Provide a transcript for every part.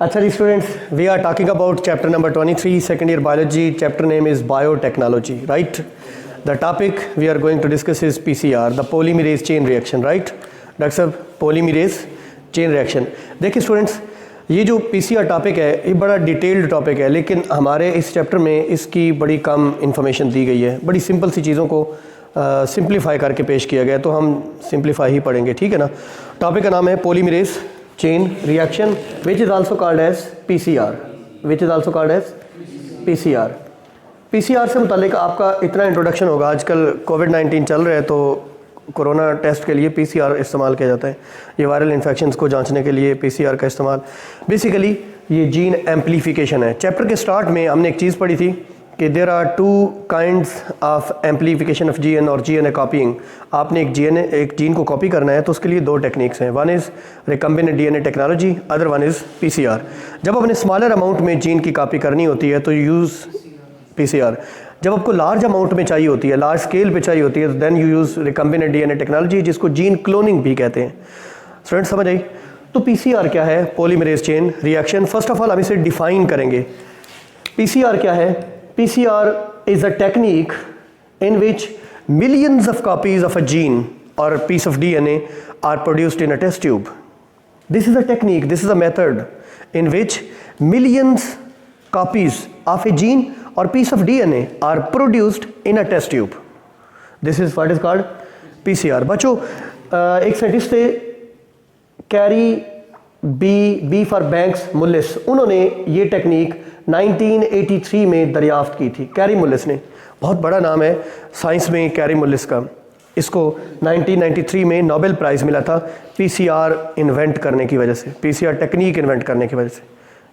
अच्छा जी students, we are talking about chapter number 23, second year biology. Chapter name is biotechnology, right. The topic we are going to discuss is PCR, the polymerase chain reaction, right. Doctor साहब, polymerase chain reaction. देखिए students, ये जो PCR topic है ये बड़ा detailed topic है, लेकिन हमारे इस चैप्टर में इसकी बड़ी कम इंफॉर्मेशन दी गई है. बड़ी सिंपल सी चीज़ों को सिंप्लीफाई करके पेश किया गया, तो हम सिंप्लीफाई ही पढ़ेंगे, ठीक है ना. टॉपिक का नाम है polymerase chain reaction, which is also called as PCR, which is also called as PCR. PCR से मुतालिक आपका इतना इंट्रोडक्शन होगा. आजकल कोविड-19 चल रहा है, तो कोरोना टेस्ट के लिए PCR इस्तेमाल किया जाता है. ये वायरल इन्फेक्शंस को जांचने के लिए PCR का इस्तेमाल. बेसिकली ये जीन एम्पलीफिकेशन है. चैप्टर के स्टार्ट में हमने एक चीज़ पढ़ी थी कि there are two kinds of amplification of gene और जीएनए कॉपीइंग. आपने एक जीन को कॉपी करना है तो उसके लिए दो टेक्निक्स हैं. One is recombinant DNA technology, other one is PCR. जब अपने स्मॉलर अमाउंट में जीन की कॉपी करनी होती है तो यूज़ पीसीआर. जब आपको लार्ज अमाउंट में चाहिए होती है, लार्ज स्केल पे चाहिए होती है, तो then you use recombinant DNA technology, जिसको जीन क्लोनिंग भी कहते हैं. स्टूडेंट समझ आई? तो पीसीआर क्या है? Polymerase chain reaction. First of all हम इसे डिफाइन करेंगे. पीसीआर क्या है? PCR is a technique in which millions of copies of a gene or a piece of DNA are produced in a test tube. This is a technique, this is a method in which millions copies of a gene or piece of DNA are produced in a test tube. This is what is called PCR. बच्चों, एक scientist थे carry B for banks मुल्लिस. उन्होंने ये technique 1983 में दरियाफ्त की थी. Carry मुल्लिस ने, बहुत बड़ा नाम है साइंस में कैरी मुल्लिस का. इसको 1993 में नोबेल प्राइज़ मिला था पीसीआर इन्वेंट करने की वजह से, पीसीआर टेक्निक इन्वेंट करने की वजह से.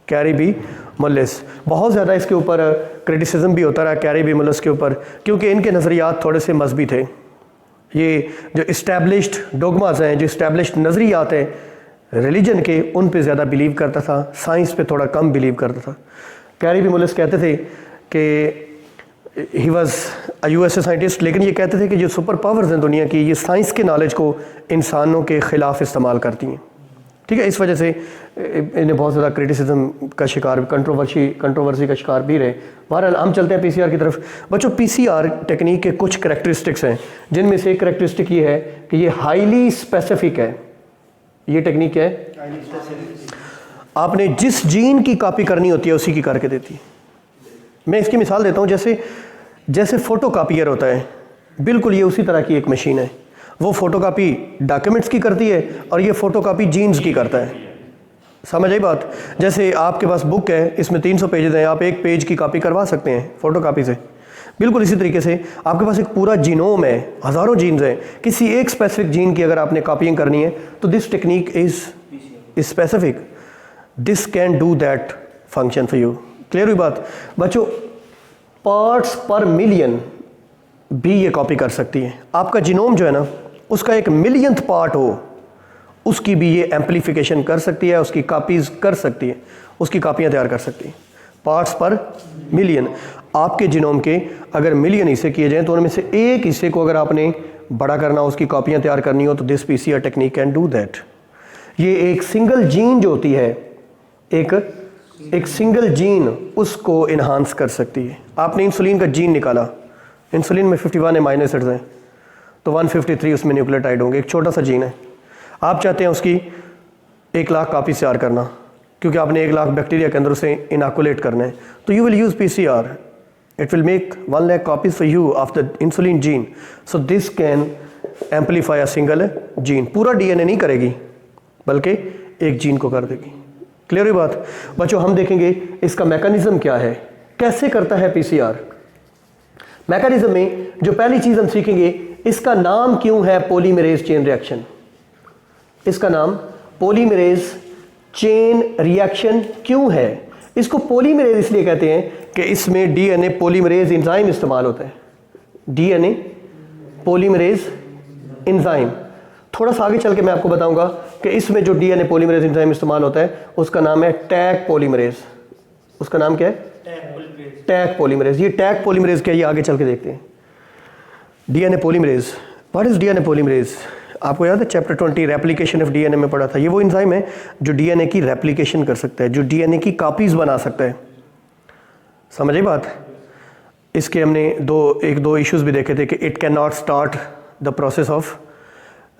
Kary B Mullis. बहुत ज़्यादा इसके ऊपर क्रिटिसिज्म भी होता रहा कैरी बी मुल्लिस के ऊपर, क्योंकि इनके नज़रियात थोड़े से मजहबी थे. ये जो इस्टेब्लिश्ड डोगमास हैं, जो इस्टेब्लिश्ड नज़रियात हैं रिलीजन के, उन पे ज़्यादा बिलीव करता था, साइंस पे थोड़ा कम बिलीव करता था. कैरी बी मुल्लिस कहते थे कि he was a USA scientist, लेकिन ये कहते थे कि जो सुपर पावर्स हैं दुनिया की, ये साइंस के नॉलेज को इंसानों के ख़िलाफ़ इस्तेमाल करती हैं. ठीक है, इस वजह से इन्हें बहुत ज़्यादा क्रिटिसिज्म का शिकार, कंट्रोवर्सी का शिकार भी रहे. बहरहाल हम चलते हैं पीसीआर की तरफ. बच्चों, पीसीआर टेक्निक के कुछ करैक्टरिस्टिक्स हैं, जिनमें से एक करैक्टरिस्टिक ये है कि ये हाईली स्पेसिफिक है. ये टेक्निक है, आपने जिस जीन की कॉपी करनी होती है उसी की करके देती है. मैं इसकी मिसाल देता हूँ. जैसे फोटो कापियर होता है, बिल्कुल ये उसी तरह की एक मशीन है. वो फोटोकॉपी डॉक्यूमेंट्स की करती है और ये फोटोकॉपी जीन्स की करता है. समझ आई बात? जैसे आपके पास बुक है, इसमें 300 पेजेस हैं, आप एक पेज की कॉपी करवा सकते हैं फोटोकॉपी से. बिल्कुल इसी तरीके से आपके पास एक पूरा जीनोम है, हज़ारों जीन्स हैं. किसी एक स्पेसिफिक जीन की अगर आपने कॉपिंग करनी है तो this technique is specific. This can do that function for you. Clear हुई बात? बच्चों, पार्ट्स पर मिलियन भी ये कॉपी कर सकती है. आपका जीनोम जो है ना, उसका एक मिलियंथ पार्ट हो, उसकी भी ये एम्पलीफिकेशन कर सकती है, उसकी कॉपीज़ कर सकती है, उसकी कॉपियाँ तैयार कर सकती है. पार्ट्स पर मिलियन. आपके जीनोम के अगर मिलियन हिस्से किए जाएँ तो उनमें से एक हिस्से को अगर आपने बड़ा करना हो, उसकी कॉपियाँ तैयार करनी हो, तो this PCR technique can do that. ये एक सिंगल जीन जो होती है, एक सिंगल जीन, उसको इन्हांस कर सकती है. आपने इंसुलिन का जीन निकाला, इंसुलिन में 51 अमाइनो एसिड्स हैं, तो 153 उसमें न्यूक्लियोटाइड होंगे. एक छोटा सा जीन है, आप चाहते हैं उसकी 1 लाख कापी तैयार करना, क्योंकि आपने 1 लाख बैक्टीरिया के अंदर उसे इनॉकुलेट करना है, तो you will use PCR. It will make 1 lakh copies for you of the insulin gene. So this can amplify a single gene. पूरा डीएनए नहीं करेगी, बल्कि एक जीन को कर देगी. क्लियर हुई बात? बच्चों, हम देखेंगे इसका मैकेनिज्म क्या है, कैसे करता है पीसीआर. मैकेनिज्म में जो पहली चीज़ हम सीखेंगे, इसका नाम क्यों है पॉलीमरेज चेन रिएक्शन. इसका नाम पॉलीमरेज चेन रिएक्शन क्यों है? इसको पॉलीमरेज इसलिए कहते हैं कि इसमें डीएनए पॉलीमरेज एंजाइम इस्तेमाल होता है. DNA polymerase enzyme. थोड़ा सा आगे चल के मैं आपको बताऊंगा कि इसमें जो डीएनए पॉलीमरेज एंजाइम इस्तेमाल होता है उसका नाम है टैग पॉलीमरेज. उसका नाम क्या है? Tag polymerase. ये टैग पॉलीमरेज क्या है, ये आगे चल के देखते हैं. DNA polymerase. What is DNA polymerase? आपको याद है चैप्टर 20 रेप्लिकेशन ऑफ डीएनए में पढ़ा था। ये वो एंजाइम है जो डीएनए की रेप्लिकेशन कर सकता है, जो डीएनए की कॉपीज बना सकता है। समझिए बात। इसके हमने एक दो इश्यूज भी देखे थे कि it can not start the process of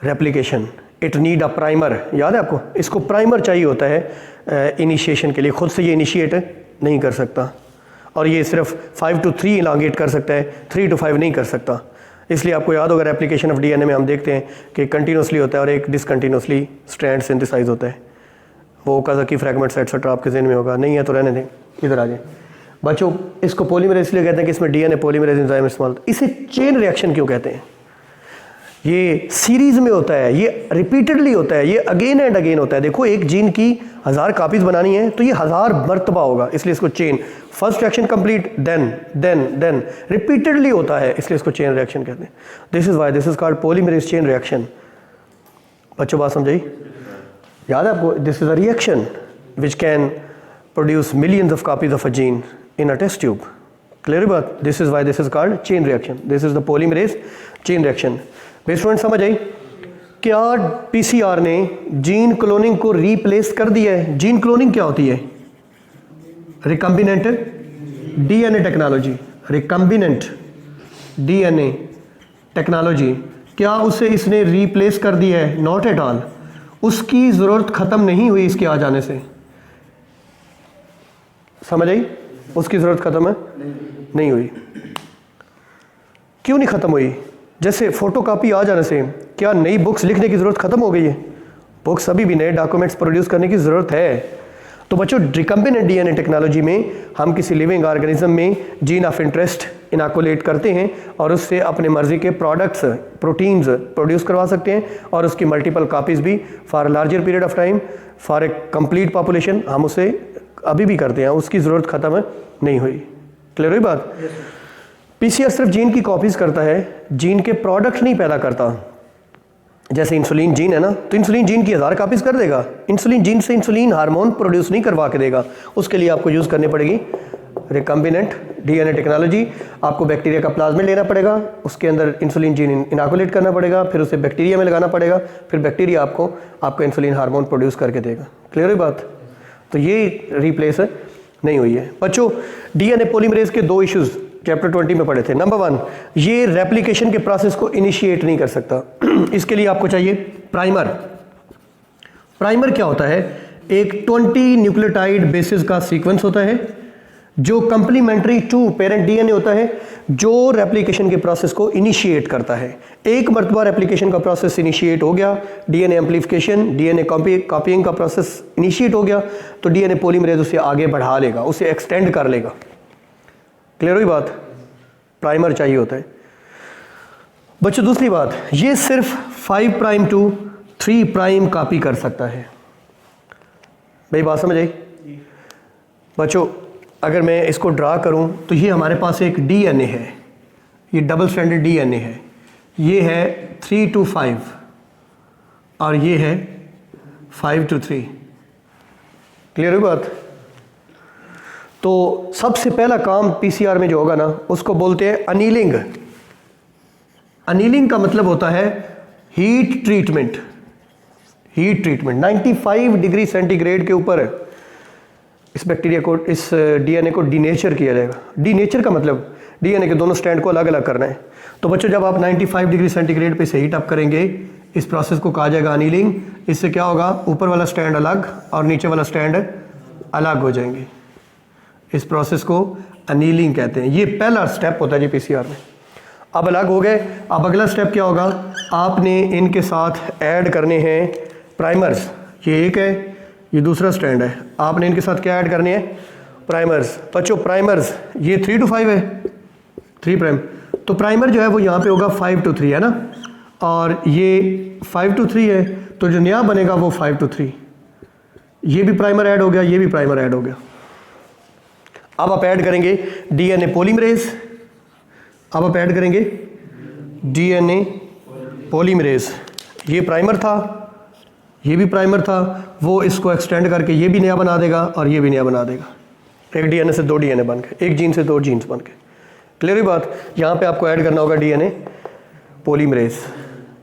replication, it need a primer. याद है आपको, इसको प्राइमर चाहिए होता है इनिशिएशन के लिए, खुद से ये इनिशिएट नहीं कर सकता। और ये सिर्फ 5 to 3 इलांगेट कर सकता है, 3 to 5 नहीं कर सकता। इसलिए आपको याद होगा रेप्लिकेशन ऑफ डीएनए में हम देखते हैं कि कंटिन्यूसली होता है और एक डिसकंटिन्यूसली स्ट्रैंड सिंथेसाइज होता है। वो काज़ाकी फ्रैगमेंट्स एटसेट्रा आपके ज़हन में होगा, नहीं है तो रहने दें, इधर आ जाए बच्चों। इसको पॉलीमरेज इसलिए कहते हैं कि इसमें डीएनए पॉलीमरेज एंजाइम इस्तेमाल। इसे चेन रिएक्शन क्यों कहते हैं? ये सीरीज में होता है, ये रिपीटेडली होता है, ये अगेन एंड अगेन होता है। देखो एक जीन की 1000 कापीज बनानी है तो ये 1000 मरतबा होगा, इसलिए इसको chain. First reaction complete, then repeatedly होता है, इसलिए इसको चेन रिएक्शन कहते हैं। This is why this is called polymerase chain reaction. बच्चों बात समझाई? याद है आपको? This is a reaction which can produce millions of copies of a gene in a test tube. Clear बात? This is why this is called chain reaction, this is the polymerase chain reaction. मेरे student समझ आई? क्या PCR ने gene cloning को replace कर दिया है? Gene cloning क्या होती है? Recombinant DNA technology, recombinant DNA technology. क्या उसे इसने रिप्लेस कर दिया है? Not at all. उसकी ज़रूरत ख़त्म नहीं हुई इसके आ जाने से। समझ आई? उसकी ज़रूरत ख़त्म है नहीं हुई। क्यों नहीं ख़त्म हुई? जैसे फोटोकॉपी आ जाने से क्या नई बुक्स लिखने की ज़रूरत ख़त्म हो गई है? बुक्स अभी भी नए डॉक्यूमेंट्स प्रोड्यूस करने की ज़रूरत है। तो बच्चों रिकम्बिनेंट डीएनए टेक्नोलॉजी में हम किसी लिविंग ऑर्गेनिज्म में जीन ऑफ इंटरेस्ट इनॉकुलेट करते हैं और उससे अपने मर्जी के प्रोडक्ट्स, प्रोटीन्स प्रोड्यूस करवा सकते हैं और उसकी मल्टीपल कापीज़ भी for larger period of time, for a complete population हम उसे अभी भी करते हैं। उसकी ज़रूरत ख़त्म नहीं हुई। क्लियर हुई बात? पीसीआर सिर्फ जीन की कॉपीज़ करता है, जीन के प्रोडक्ट नहीं पैदा करता। जैसे इंसुलिन जीन है ना, तो इंसुलिन जीन की 1000 कापीज़ कर देगा। इंसुलिन जीन से इंसुलिन हार्मोन प्रोड्यूस नहीं करवा के देगा। उसके लिए आपको यूज़ करनी पड़ेगी रिकम्बिनेंट डीएनए टेक्नोलॉजी। आपको बैक्टीरिया का प्लाज्मिड लेना पड़ेगा, उसके अंदर इंसुलिन जीन इनॉकुलेट करना पड़ेगा, फिर उसे बैक्टीरिया में लगाना पड़ेगा, फिर बैक्टीरिया आपको इंसुलिन हार्मोन प्रोड्यूस करके देगा। क्लियर है बात? तो ये रिप्लेस नहीं हुई है। बच्चों डीएनए पॉलीमरेज के 2 इश्यूज चैप्टर 20 में पढ़े थे। नंबर 1, ये रेप्लिकेशन के प्रोसेस को इनिशिएट नहीं कर सकता। इसके लिए आपको चाहिए प्राइमर। प्राइमर क्या होता है? एक 20 न्यूक्लियोटाइड बेसिस का सीक्वेंस होता है जो कंप्लीमेंट्री टू पेरेंट डीएनए होता है, जो रेप्लिकेशन के प्रोसेस को इनिशिएट करता है। एक मरतबा रेप्लिकेशन का प्रोसेस इनिशिएट हो गया, डीएनए एम्प्लीफिकेशन, डीएनए कॉपीइंग का प्रोसेस इनिशिएट हो गया, तो डीएनए पॉलीमरेज उसे आगे बढ़ा लेगा, उसे एक्सटेंड कर लेगा। क्लियर हुई बात? प्राइमर चाहिए होता है। बच्चों दूसरी बात, ये सिर्फ 5 प्राइम टू 3 प्राइम कॉपी कर सकता है। भाई बात समझ आई? बच्चों अगर मैं इसको ड्रा करूं तो ये हमारे पास एक डीएनए है, ये डबल स्ट्रैंडेड डीएनए है। ये है 3 to 5 और ये है 5 to 3। क्लियर हुई बात? तो सबसे पहला काम पीसीआर में जो होगा ना, उसको बोलते हैं अनीलिंग। अनीलिंग का मतलब होता है heat treatment. Heat treatment 95 degree centigrade के ऊपर इस बैक्टीरिया को, इस डीएनए को डीनेचर किया जाएगा। डीनेचर का मतलब डीएनए के दोनों स्ट्रैंड को अलग अलग करना है। तो बच्चों जब आप 95 डिग्री सेंटीग्रेड पे से हीट अप करेंगे, इस प्रोसेस को कहा जाएगा अनीलिंग। इससे क्या होगा? ऊपर वाला स्ट्रैंड अलग और नीचे वाला स्ट्रैंड अलग हो जाएंगे। इस प्रोसेस को अनीलिंग कहते हैं। ये पहला स्टेप होता है जी पीसीआर में। अब अलग हो गए, अब अगला स्टेप क्या होगा? आपने इनके साथ ऐड करने हैं प्राइमर्स। ये एक है, ये दूसरा स्ट्रैंड है। आपने इनके साथ क्या ऐड करने हैं? प्राइमर्स। बच्चों प्राइमर्स ये 3 to 5 है, 3 प्राइम। तो प्राइमर जो है वो यहाँ पे होगा 5 to 3 है ना, और ये 5 to 3 है, तो जो नया बनेगा वो 5 to 3। ये भी प्राइमर ऐड हो गया, ये भी प्राइमर ऐड हो गया। अब आप ऐड करेंगे डीएनए पॉलीमरेज। अब आप ऐड करेंगे डीएनए पॉलीमरेज। ये प्राइमर था, ये भी प्राइमर था, वो इसको एक्सटेंड करके ये भी नया बना देगा और ये भी नया बना देगा। एक डीएनए से 2 डीएनए बन के, एक जीन से 2 जीन्स बन के। क्लियर हुई बात? यहाँ पे आपको ऐड करना होगा डीएनए पॉलीमरेज।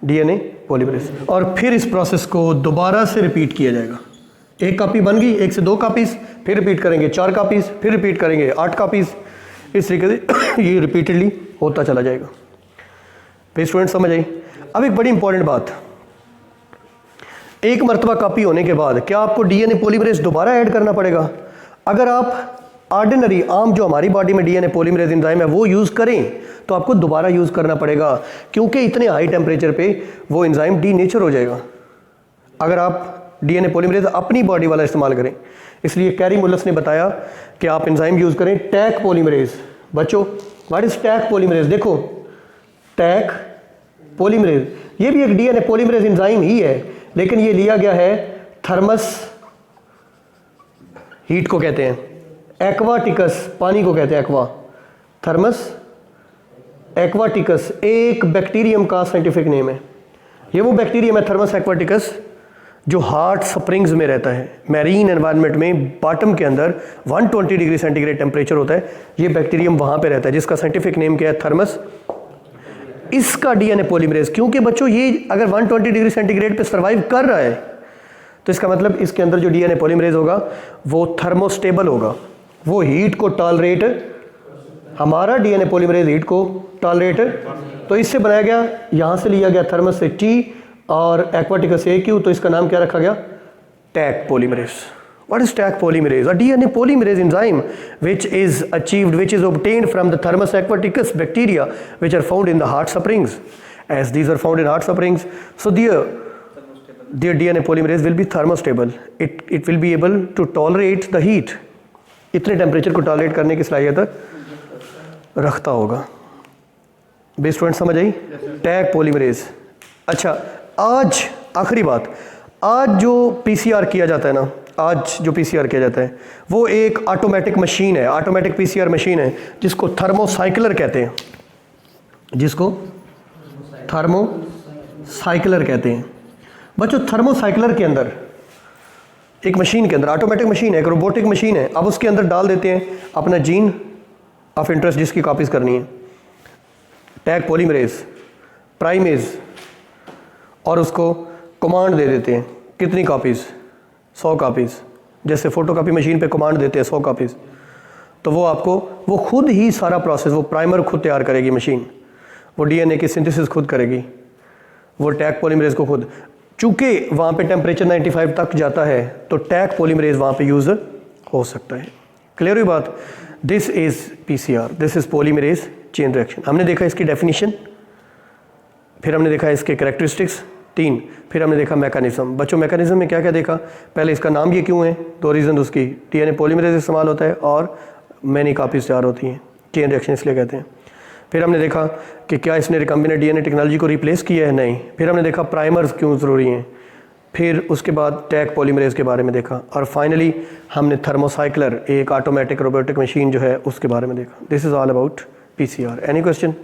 डीएनए पॉलीमरेज, और फिर इस प्रोसेस को दोबारा से रिपीट किया जाएगा। एक कापी बन गई, 1 से 2 कापीज़, फिर रिपीट करेंगे 4 कापीज़, फिर रिपीट करेंगे 8 कापीज़, इस तरीके से ये रिपीटेडली होता चला जाएगा। फिर स्टूडेंट समझ आई। अब एक बड़ी इंपॉर्टेंट बात, एक मरतबा कापी होने के बाद क्या आपको डीएनए पॉलीमरेज दोबारा ऐड करना पड़ेगा? अगर आप ऑर्डिनरी आम जो हमारी बॉडी में डीएनए पॉलीमरेज एंजाइम है वो यूज़ करें तो आपको दोबारा यूज़ करना पड़ेगा, क्योंकि इतने हाई टेम्परेचर पे वो एंजाइम डीनेचर हो जाएगा अगर आप डीएनए पॉलीमरेज अपनी बॉडी वाला इस्तेमाल करें। इसलिए कैरी मुल्लस ने बताया कि आप एंजाइम यूज़ करें टैक पॉलीमरेज। बच्चों, व्हाट इज टैक पॉलीमरेज? देखो, टैक पॉलीमरेज ये भी एक डीएनए पॉलीमरेज एंजाइम ही है, लेकिन ये लिया गया है थर्मस हीट को कहते हैं, एक्वाटिकस पानी को कहते हैं, एक्वा थर्मस एक्वाटिकस एक बैक्टीरियम का साइंटिफिक नेम है। ये वो बैक्टीरियम है थर्मस एक्वाटिकस जो हॉट स्प्रिंग्स में रहता है, मैरीन एनवायरनमेंट में बॉटम के अंदर 120 डिग्री सेंटीग्रेड टेम्परेचर होता है। ये बैक्टीरियम वहाँ पे रहता है जिसका साइंटिफिक नेम क्या है? थर्मस। इसका डीएनए पॉलीमरेज, क्योंकि बच्चों ये अगर 120 डिग्री सेंटीग्रेड पे सर्वाइव कर रहा है तो इसका मतलब इसके अंदर जो डीएनए पॉलीमरेज होगा वो थर्मोस्टेबल होगा, वो हीट को टॉलरेट, हमारा डीएनए पॉलीमरेज हीट को टॉलरेट, तो इससे बनाया गया, यहाँ से लिया गया थर्मस से टी और एक्वाटिकस से क्यू, तो इसका नाम क्या रखा गया? Taq polymerase. What is Taq polymerase? A DNA polymerase enzyme which is obtained from the Thermus aquaticus bacteria which are found in the hot springs. As these are found in hot springs, so their DNA polymerase will be thermostable. It will be able to tolerate the heat. इतने temperature को tolerate करने की सलाहियत रखता होगा। Base student समझ आई? Tag polymerase. अच्छा, आज आखिरी बात, आज जो पीसीआर किया जाता है ना, आज जो पीसीआर किया जाता है वो एक ऑटोमेटिक मशीन है, ऑटोमेटिक पीसीआर मशीन है जिसको थर्मोसाइक्लर कहते हैं, जिसको थर्मोसाइक्लर कहते हैं। बच्चों, थर्मोसाइक्लर के अंदर एक मशीन के अंदर, ऑटोमेटिक मशीन है, एक रोबोटिक मशीन है, अब उसके अंदर डाल देते हैं अपना जीन ऑफ इंटरेस्ट जिसकी कॉपीज़ करनी है, टैग पॉलीमरेज, प्राइमेज, और उसको कमांड दे देते हैं कितनी कॉपीज़? 100 कॉपीज़। जैसे फ़ोटोकॉपी मशीन पे कमांड देते हैं 100 कॉपीज़, तो वो आपको, वो खुद ही सारा प्रोसेस, वो प्राइमर खुद तैयार करेगी मशीन, वो डीएनए की सिंथेसिस खुद करेगी, वो टैग पॉलीमरेज को खुद, चूँकि वहाँ पे टेम्परेचर 95 तक जाता है तो टैग पॉलीमरेज वहाँ पे यूज़ हो सकता है। क्लियर हुई बात? This is PCR, this is polymerase chain reaction. हमने देखा इसकी डेफिनेशन, फिर हमने देखा इसके कैरेक्टरिस्टिक्स 3, फिर हमने देखा मैकेनिज्म। बच्चों, मैकेनिज्म में क्या क्या देखा? पहले इसका नाम ये क्यों है, 2 रीज़न उसकी, डीएनए पॉलीमरेज इस्तेमाल होता है और मैनी कापीज़ तैयार होती हैं, चेन रिएक्शन इसलिए कहते हैं। फिर हमने देखा कि क्या इसने रिकम्बिनेंट डीएनए टेक्नोलॉजी को रिप्लेस किया है? नहीं। फिर हमने देखा प्राइमर्स क्यों ज़रूरी हैं, फिर उसके बाद टैग पॉलीमरेज के बारे में देखा, और फाइनली हमने थर्मोसाइक्लर, एक ऑटोमेटिक रोबोटिक मशीन जो है, उसके बारे में देखा। This is all about PCR. Any question?